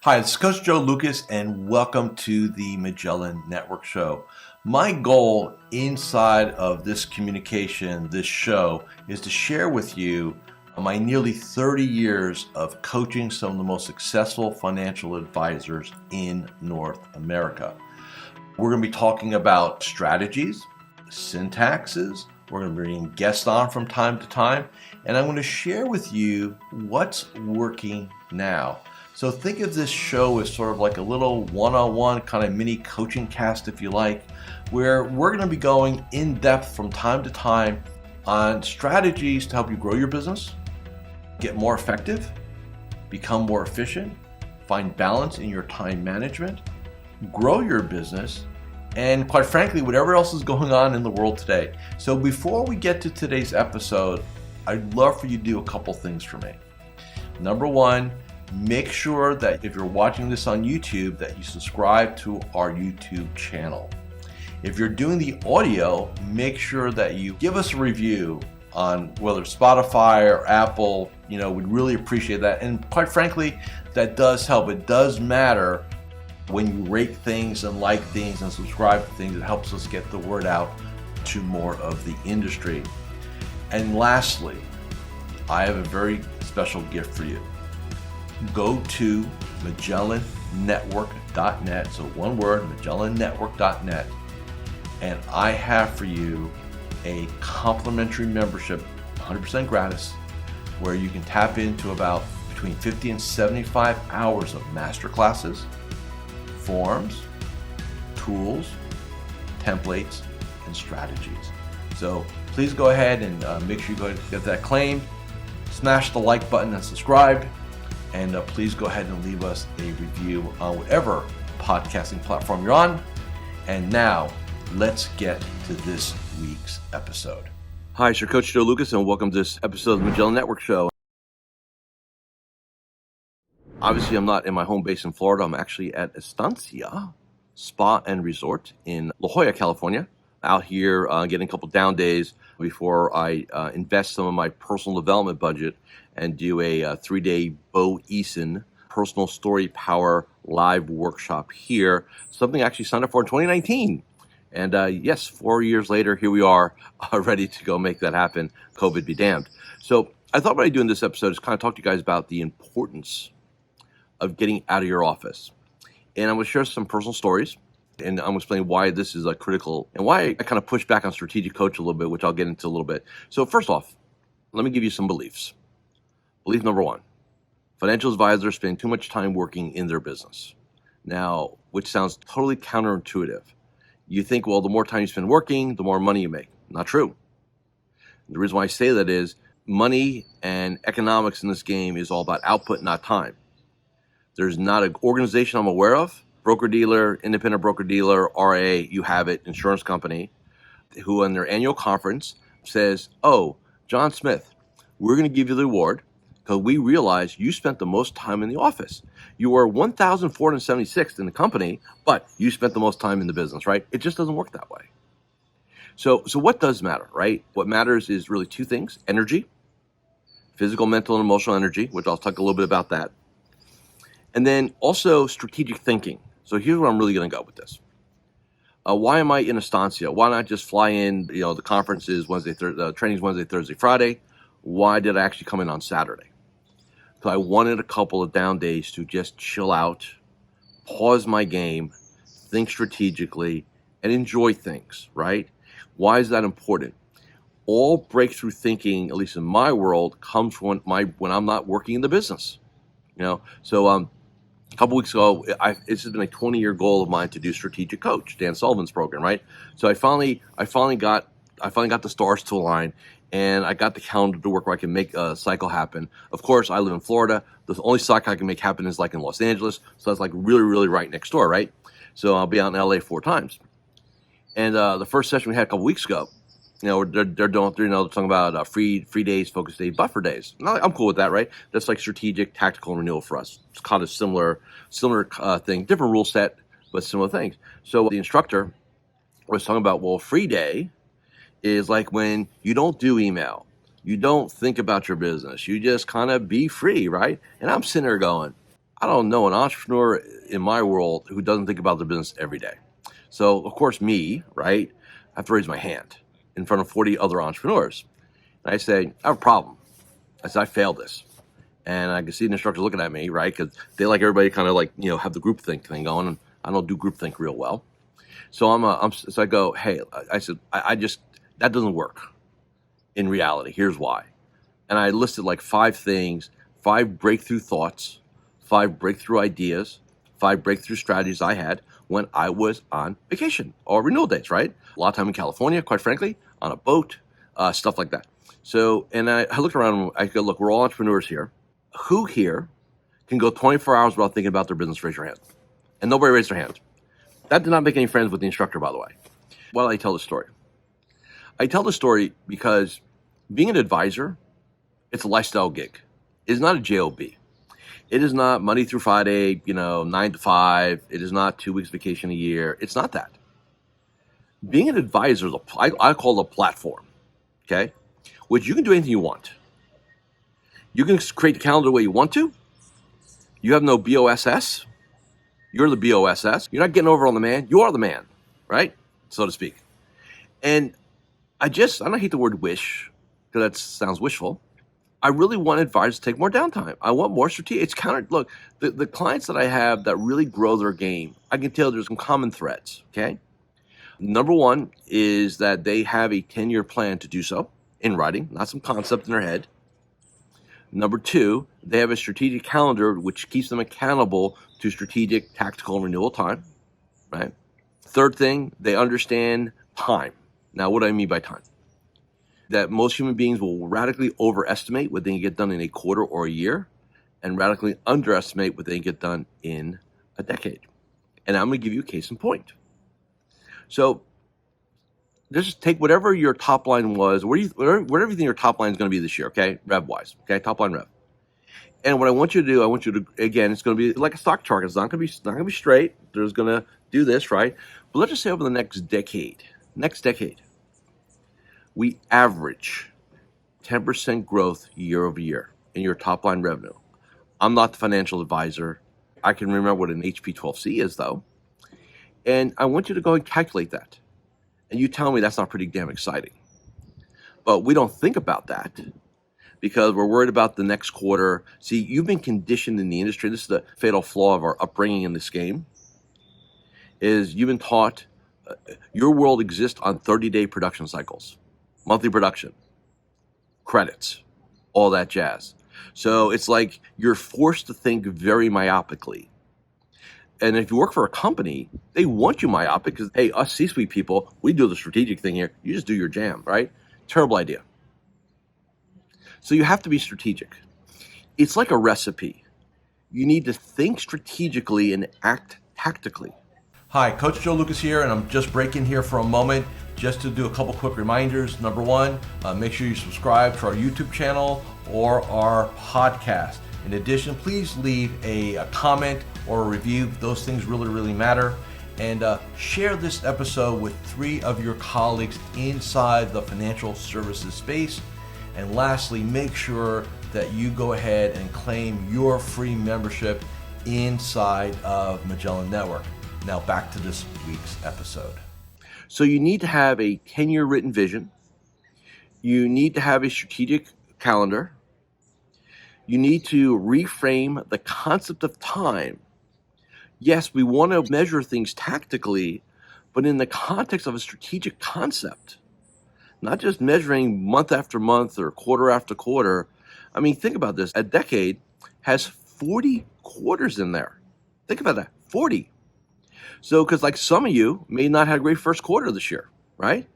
Hi, it's Coach Joe Lucas, and welcome to the Magellan Network Show. My goal inside of this communication, this show, is to share with you my nearly 30 years of coaching some of the most successful financial advisors in North America. We're going to be talking about strategies, syntaxes. We're going to be bringing guests on from time to time, and I'm going to share with you what's working now. So think of this show as sort of like a little one-on-one kind of mini coaching cast, if you like, where we're going to be going in depth from time to time on strategies to help you grow your business, get more effective, become more efficient, find balance in your time management, grow your business, and quite frankly, whatever else is going on in the world today. So before we get to today's episode, I'd love for you to do a couple things for me. Number one, make sure that if you're watching this on YouTube, that you subscribe to our YouTube channel. If you're doing the audio, make sure that you give us a review on whether Spotify or Apple. We'd really appreciate that. And quite frankly, that does help. It does matter when you rate things and like things and subscribe to things. It helps us get the word out to more of the industry. And lastly, I have a very special gift for you. Go to MagellanNetwork.net, so one word, MagellanNetwork.net, and I have for you a complimentary membership, 100% gratis, where you can tap into about between 50 and 75 hours of masterclasses, forms, tools, templates, and strategies. So please go ahead and make sure you go get that claimed, smash the like button and subscribe. And please go ahead and leave us a review on whatever podcasting platform you're on. And now, let's get to this week's episode. Hi, it's your Coach Joe Lucas, and welcome to this episode of the Magellan Network Show. Obviously, I'm not in my home base in Florida. I'm actually at Estancia Spa and Resort in La Jolla, California. Out here getting a couple down days before I invest some of my personal development budget and do a 3-day Bo Eason personal story power live workshop here, something I actually signed up for in 2019. And yes, 4 years later, here we are, ready to go make that happen. COVID be damned. So I thought what I'd do in this episode is kind of talk to you guys about the importance of getting out of your office. And I'm going to share some personal stories. And I'm going to explain why this is critical and why I kind of push back on strategic coach a little bit, which I'll get into a little bit. So first off, let me give you some beliefs. Belief number one, financial advisors spend too much time working in their business. Now, which sounds totally counterintuitive. You think, well, the more time you spend working, the more money you make. Not true. The reason why I say that is money and economics in this game is all about output, not time. There's not an organization I'm aware of, broker-dealer, independent broker-dealer, RA, you have it, insurance company, who in their annual conference says, oh, John Smith, we're going to give you the award because we realize you spent the most time in the office. You were 1,476th in the company, but you spent the most time in the business, right? It just doesn't work that way. So what does matter, right? What matters is really two things: energy, physical, mental, and emotional energy, which I'll talk a little bit about that. And then also strategic thinking. So here's where I'm really going to go with this. Why am I in Estancia? Why not just fly in? The conference is training's Wednesday, Thursday, Friday. Why did I actually come in on Saturday? So I wanted a couple of down days to just chill out, pause my game, think strategically, and enjoy things, right? Why is that important? All breakthrough thinking, at least in my world, comes when I'm not working in the business. So a couple weeks ago, it's been a 20-year goal of mine to do strategic coach, Dan Sullivan's program, right? So I finally got the stars to align, and I got the calendar to work where I can make a cycle happen. Of course, I live in Florida. The only cycle I can make happen is like in Los Angeles, so that's like really, really right next door, right? So I'll be out in LA 4 times. And the first session we had a couple weeks ago, they're talking about free days, focus days, buffer days. I'm cool with that, right? That's like strategic, tactical, and renewal for us. It's kind of similar thing, different rule set, but similar things. So the instructor was talking about, well, free day is like when you don't do email, you don't think about your business, you just kind of be free, right? And I'm sitting there going, I don't know an entrepreneur in my world who doesn't think about their business every day. So, of course, me, right? I have to raise my hand in front of 40 other entrepreneurs. And I say, I have a problem. I said, I failed this. And I can see the instructors looking at me, right? Because they like everybody kind of like, have the groupthink thing going. And I don't do groupthink real well. So so I go, hey, I said, I just, that doesn't work in reality. Here's why. And I listed like 5 things, 5 breakthrough thoughts, 5 breakthrough ideas, 5 breakthrough strategies I had when I was on vacation or renewal dates, right? A lot of time in California, quite frankly, on a boat, stuff like that. So, and I looked around and I go, look, we're all entrepreneurs here. Who here can go 24 hours without thinking about their business? Raise your hand. And nobody raised their hand. That did not make any friends with the instructor, by the way. Why do I tell this story? I tell the story because being an advisor, it's a lifestyle gig. It's not a job. It is not Monday through Friday, 9 to 5. It is not 2 weeks vacation a year. It's not that. Being an advisor, I call it a platform, okay? Which you can do anything you want. You can create the calendar the way you want to. You have no BOSS. You're the BOSS. You're not getting over on the man. You are the man, right? So to speak. And I don't hate the word wish because that sounds wishful. I really want advisors to take more downtime. I want more strategic. It's look, the clients that I have that really grow their game, I can tell there's some common threads, okay? Number one is that they have a 10-year plan to do so in writing, not some concept in their head. Number 2, they have a strategic calendar which keeps them accountable to strategic, tactical, and renewal time, right? Third thing, they understand time. Now, what do I mean by time? That most human beings will radically overestimate what they can get done in a quarter or a year and radically underestimate what they can get done in a decade. And I'm going to give you a case in point. So just take whatever your top line was, whatever you think your top line is going to be this year, okay, rev-wise, okay, top line rev. And what I want you to do, again, it's going to be like a stock chart. It's not going to be straight. There's going to do this, right? But let's just say over the next decade, we average 10% growth year over year in your top line revenue. I'm not the financial advisor. I can remember what an HP12C is, though. And I want you to go and calculate that. And you tell me that's not pretty damn exciting. But we don't think about that because we're worried about the next quarter. See, you've been conditioned in the industry. This is the fatal flaw of our upbringing in this game, is you've been taught your world exists on 30-day production cycles, monthly production, credits, all that jazz. So it's like you're forced to think very myopically. And if you work for a company, they want you myopic because, hey, us C-suite people, we do the strategic thing here. You just do your jam, right? Terrible idea. So you have to be strategic. It's like a recipe. You need to think strategically and act tactically. Hi, Coach Joe Lucas here, and I'm just breaking here for a moment just to do a couple quick reminders. Number one, make sure you subscribe to our YouTube channel or our podcast. In addition, please leave a comment or a review. Those things really, really matter. And share this episode with 3 of your colleagues inside the financial services space. And lastly, make sure that you go ahead and claim your free membership inside of Magellan Network. Now back to this week's episode. So you need to have a 10-year written vision. You need to have a strategic calendar. You need to reframe the concept of time. Yes, we want to measure things tactically, but in the context of a strategic concept, not just measuring month after month or quarter after quarter. I mean, think about this. A decade has 40 quarters in there. Think about that, 40. So, because like some of you may not have a great first quarter this year, right?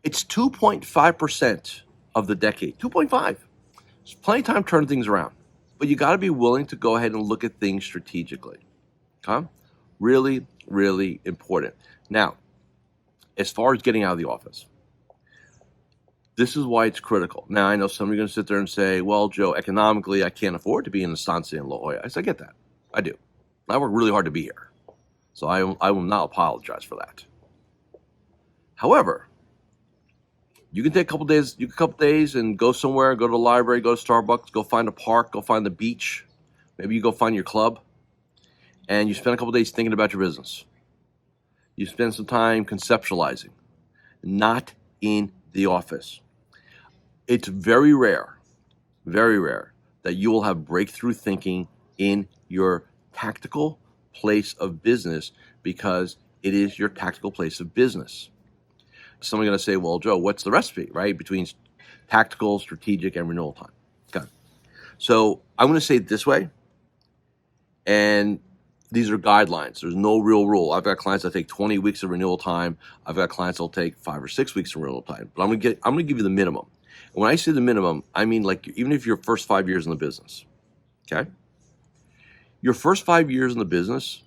It's 2.5% of the decade, 2.5. There's plenty of time to turn things around, but you got to be willing to go ahead and look at things strategically. Okay? Really, really important. Now, as far as getting out of the office, this is why it's critical. Now, I know some of you are going to sit there and say, well, Joe, economically, I can't afford to be in Estancia in La Jolla. I get that. I do. I work really hard to be here. So I will not apologize for that. However, you can take a couple days and go somewhere, go to the library, go to Starbucks, go find a park, go find the beach. Maybe you go find your club, and you spend a couple days thinking about your business. You spend some time conceptualizing, not in the office. It's very rare that you will have breakthrough thinking in your tactical place of business because it is your tactical place of business. Someone's going to say, well, Joe, what's the recipe, right, between tactical, strategic, and renewal time? Okay. So I'm going to say it this way, and these are guidelines. There's no real rule. I've got clients that take 20 weeks of renewal time. I've got clients that'll take 5 or 6 weeks of renewal time. But I'm going to give you the minimum. And when I say the minimum, I mean like even if your first 5 years in the business, okay? Your first 5 years in the business,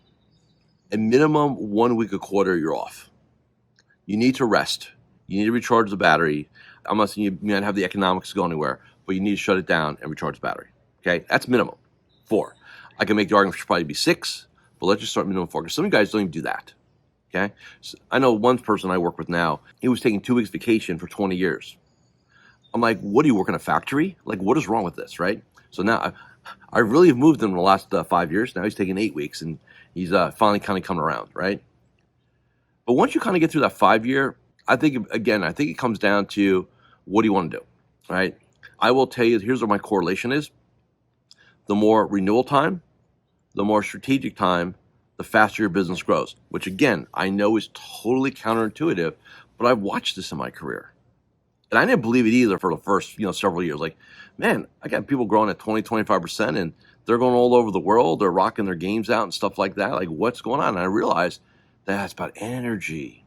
a minimum 1 week a quarter, you're off. You need to rest. You need to recharge the battery. I'm not saying you might have the economics to go anywhere, but you need to shut it down and recharge the battery. Okay, that's minimum 4. I can make the argument for probably be 6, but let's just start minimum 4 because some of you guys don't even do that. Okay, so I know one person I work with now. He was taking 2 weeks vacation for 20 years. I'm like, what do you work in a factory? Like, what is wrong with this, right? So now I really have moved him in the last 5 years. Now he's taking 8 weeks and he's finally kind of coming around, right? But once you kind of get through that 5 year, I think it comes down to what do you want to do, right? I will tell you, here's where my correlation is. The more renewal time, the more strategic time, the faster your business grows, which again, I know is totally counterintuitive, but I've watched this in my career. And I didn't believe it either for the first, several years. Like, man, I got people growing at 20, 25%, and they're going all over the world. They're rocking their games out and stuff like that. Like, what's going on? And I realized that's about energy.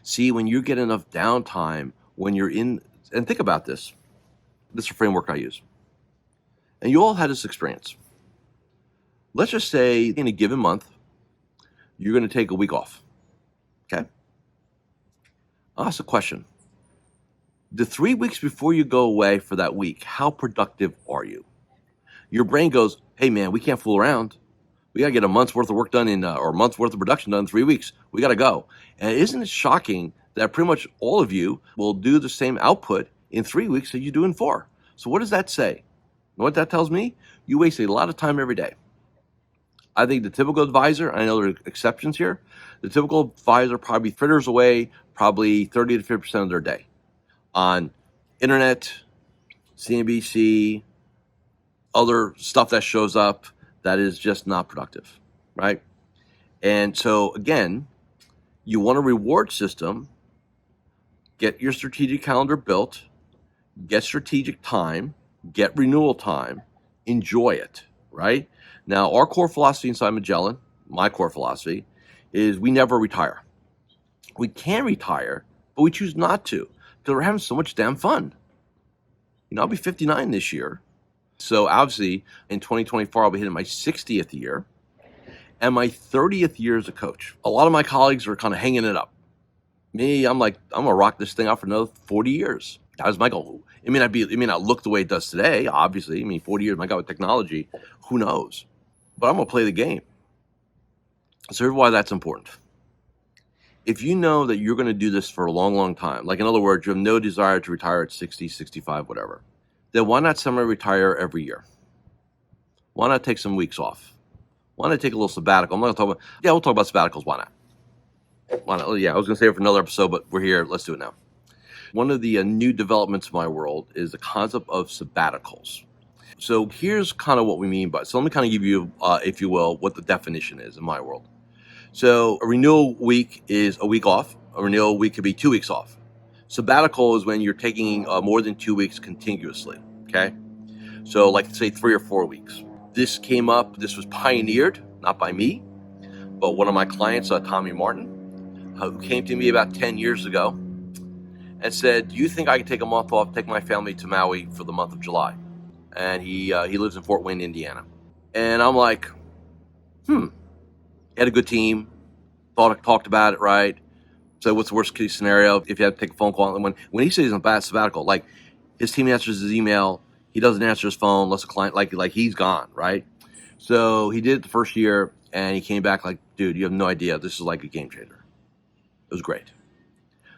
See, when you get enough downtime, when you're in, and think about this. This is a framework I use. And you all had this experience. Let's just say in a given month, you're going to take a week off. Okay? I'll ask a question. The 3 weeks before you go away for that week, how productive are you? Your brain goes, hey man, we can't fool around. We got to get a month's worth of work done or a month's worth of production done in 3 weeks. We got to go. And isn't it shocking that pretty much all of you will do the same output in 3 weeks that you do in 4? So what does that say? You know what that tells me? You waste a lot of time every day. I think the typical advisor, I know there are exceptions here, the typical advisor probably fritters away probably 30 to 50% of their day on internet, CNBC, other stuff that shows up that is just not productive, right? And so again, you want a reward system, get your strategic calendar built, get strategic time, get renewal time, enjoy it, right? Now, our core philosophy inside Magellan, my core philosophy, is we never retire. We can retire, but we choose not to because we're having so much damn fun. I'll be 59 this year. So obviously, in 2024, I'll be hitting my 60th year and my 30th year as a coach. A lot of my colleagues are kind of hanging it up. Me, I'm like, I'm going to rock this thing out for another 40 years. That was my goal. It may not look the way it does today, obviously. 40 years, my God, with technology, who knows? But I'm going to play the game. So here's why that's important. If you know that you're going to do this for a long, long time, like in other words, you have no desire to retire at 60, 65, whatever, then why not semi-retire every year? Why not take some weeks off? Why not take a little sabbatical? I'm not going to talk about, we'll talk about sabbaticals. Why not? Why not? Yeah, I was going to say it for another episode, but we're here. Let's do it now. One of the new developments in my world is the concept of sabbaticals. So here's kind of what we mean by it. So let me kind of give you, if you will, what the definition is in my world. So a renewal week is a week off. A renewal week could be 2 weeks off. Sabbatical is when you're taking more than 2 weeks contiguously, okay? So like say 3 or 4 weeks. This came up, this was pioneered, not by me, but one of my clients, Tommy Martin, who came to me about 10 years ago and said, do you think I can take a month off, take my family to Maui for the month of July? And he lives in Fort Wayne, Indiana. And I'm like, had a good team, talked about it, right? So what's the worst case scenario if you have to take a phone call? And when he says he's on a sabbatical, like his team answers his email, he doesn't answer his phone unless a client, like he's gone, right? So he did it the first year and he came back like, dude, you have no idea. This is like a game changer. It was great.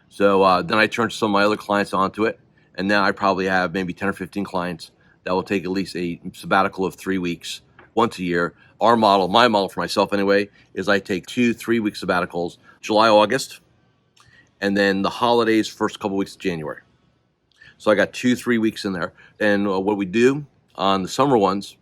So then I turned some of my other clients onto it. And now I probably have maybe 10 or 15 clients that will take at least a sabbatical of 3 weeks once a year. My model for myself anyway, is I take 2-3 week sabbaticals, July, August, and then the holidays, first couple weeks of January. So I got 2-3 weeks in there. And what we do on the summer ones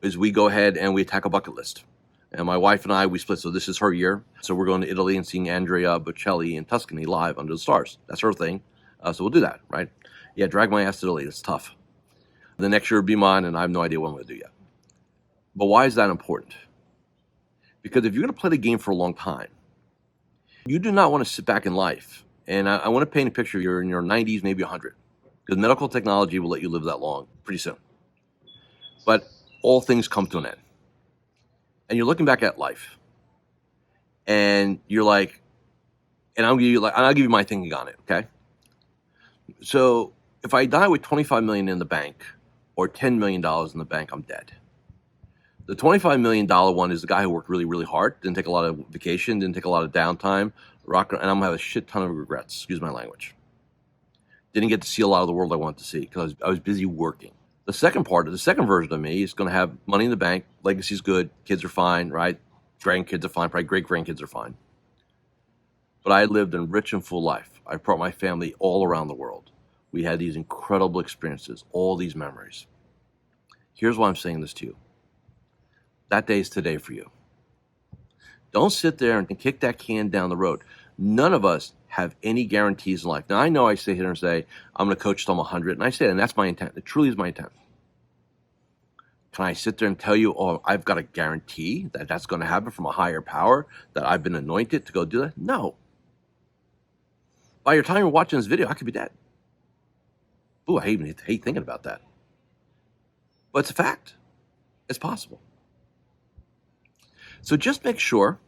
is we go ahead and we attack a bucket list. And my wife and I, we split. So this is her year. So we're going to Italy and seeing Andrea Bocelli in Tuscany live under the stars. That's her thing. So we'll do that, right? Yeah, drag my ass to Italy. It's tough. The next year will be mine, and I have no idea what I'm going to do yet. But why is that important? Because if you're going to play the game for a long time, you do not want to sit back in life. And I want to paint a picture. You're in your 90s, maybe 100. Because medical technology will let you live that long pretty soon. But all things come to an end. And you're looking back at life. And you're like, and I'll give you my thinking on it, okay? So if I die with $25 million in the bank or $10 million in the bank, I'm dead. The $25 million one is the guy who worked really, really hard, didn't take a lot of vacation, didn't take a lot of downtime, and I'm going to have a shit ton of regrets, excuse my language. Didn't get to see a lot of the world I wanted to see because I was busy working. The second version of me is going to have money in the bank, legacy's good, kids are fine, right? Grandkids are fine, probably great-grandkids are fine. But I lived a rich and full life. I brought my family all around the world. We had these incredible experiences, all these memories. Here's why I'm saying this to you. That day is today for you. Don't sit there and kick that can down the road. None of us have any guarantees in life. Now, I know I sit here and say, I'm going to coach till I'm 100, and I say, and that's my intent. It truly is my intent. Can I sit there and tell you, oh, I've got a guarantee that that's going to happen from a higher power, that I've been anointed to go do that? No. By your time you're watching this video, I could be dead. Ooh, I hate thinking about that. But it's a fact. It's possible. So just make sure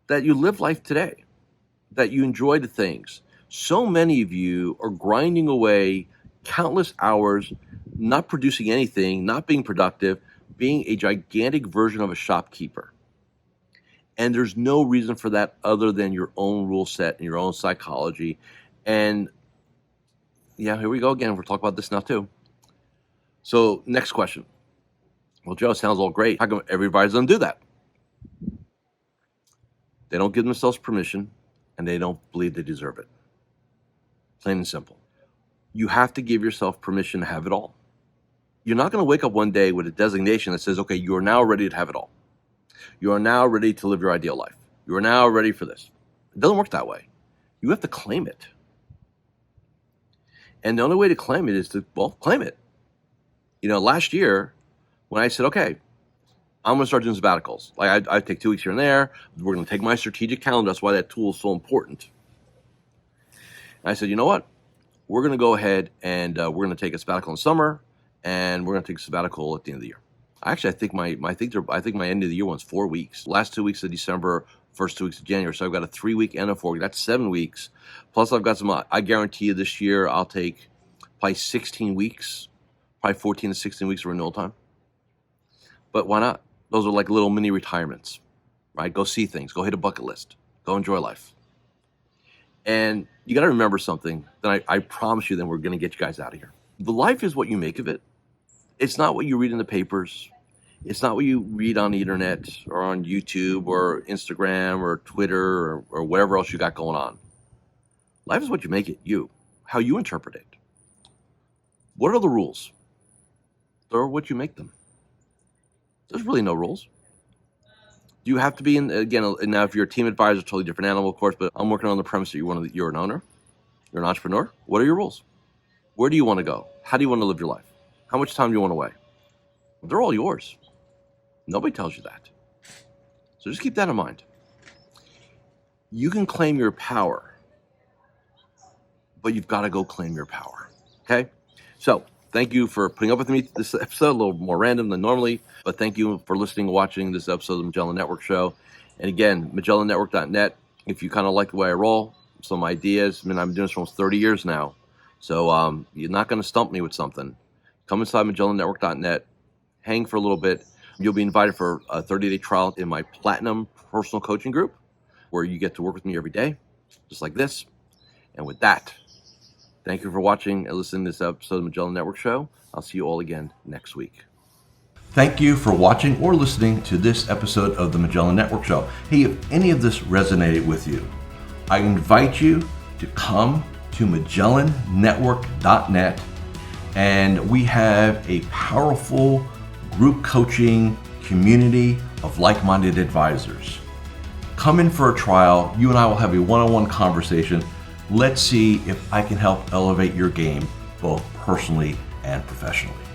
that you live life today, that you enjoy the things. So many of you are grinding away countless hours, not producing anything, not being productive, being a gigantic version of a shopkeeper. And there's no reason for that other than your own rule set and your own psychology. And yeah, here we go again. We're talking about this now too. So next question. Well, Joe, sounds all great. How come everybody's going to do that? They don't give themselves permission, and they don't believe they deserve it. Plain and simple. You have to give yourself permission to have it all. You're not going to wake up one day with a designation that says, okay, you are now ready to have it all. You are now ready to live your ideal life. You are now ready for this. It doesn't work that way. You have to claim it. And the only way to claim it is to, claim it. Last year, when I said, okay, I'm going to start doing sabbaticals. Like I take 2 weeks here and there. We're going to take my strategic calendar. That's why that tool is so important. And I said, you know what? We're going to go ahead and we're going to take a sabbatical in summer, and we're going to take a sabbatical at the end of the year. Actually, I think my end of the year one's 4 weeks. Last 2 weeks of December, first 2 weeks of January. So I've got a 3 week and a 4 week. That's 7 weeks. Plus, I've got some. I guarantee you this year I'll take probably 16 weeks, probably 14 to 16 weeks of renewal time. But why not? Those are like little mini retirements, right? Go see things. Go hit a bucket list. Go enjoy life. And you got to remember something. Then I promise you, then we're going to get you guys out of here. The life is what you make of it. It's not what you read in the papers. It's not what you read on the internet or on YouTube or Instagram or Twitter or whatever else you got going on. Life is what you make it, how you interpret it. What are the rules? They're what you make them. There's really no rules. You have to be now if you're a team advisor, totally different animal, of course, but I'm working on the premise that you're an owner, you're an entrepreneur. What are your rules? Where do you want to go? How do you want to live your life? How much time do you want away? They're all yours. Nobody tells you that. So just keep that in mind. You can claim your power, but you've got to go claim your power. Okay? So thank you for putting up with me this episode, a little more random than normally, but thank you for listening and watching this episode of the Magellan Network Show. And again, MagellanNetwork.net, if you kind of like the way I roll, some ideas. I've been doing this for almost 30 years now. So you're not going to stump me with something. Come inside MagellanNetwork.net, hang for a little bit. You'll be invited for a 30-day trial in my Platinum personal coaching group, where you get to work with me every day, just like this. And with that, thank you for watching and listening to this episode of the Magellan Network Show. I'll see you all again next week. Thank you for watching or listening to this episode of the Magellan Network Show. Hey, if any of this resonated with you, I invite you to come to MagellanNetwork.net, and we have a powerful group coaching community of like-minded advisors. Come in for a trial. You and I will have a one-on-one conversation. Let's see if I can help elevate your game, both personally and professionally.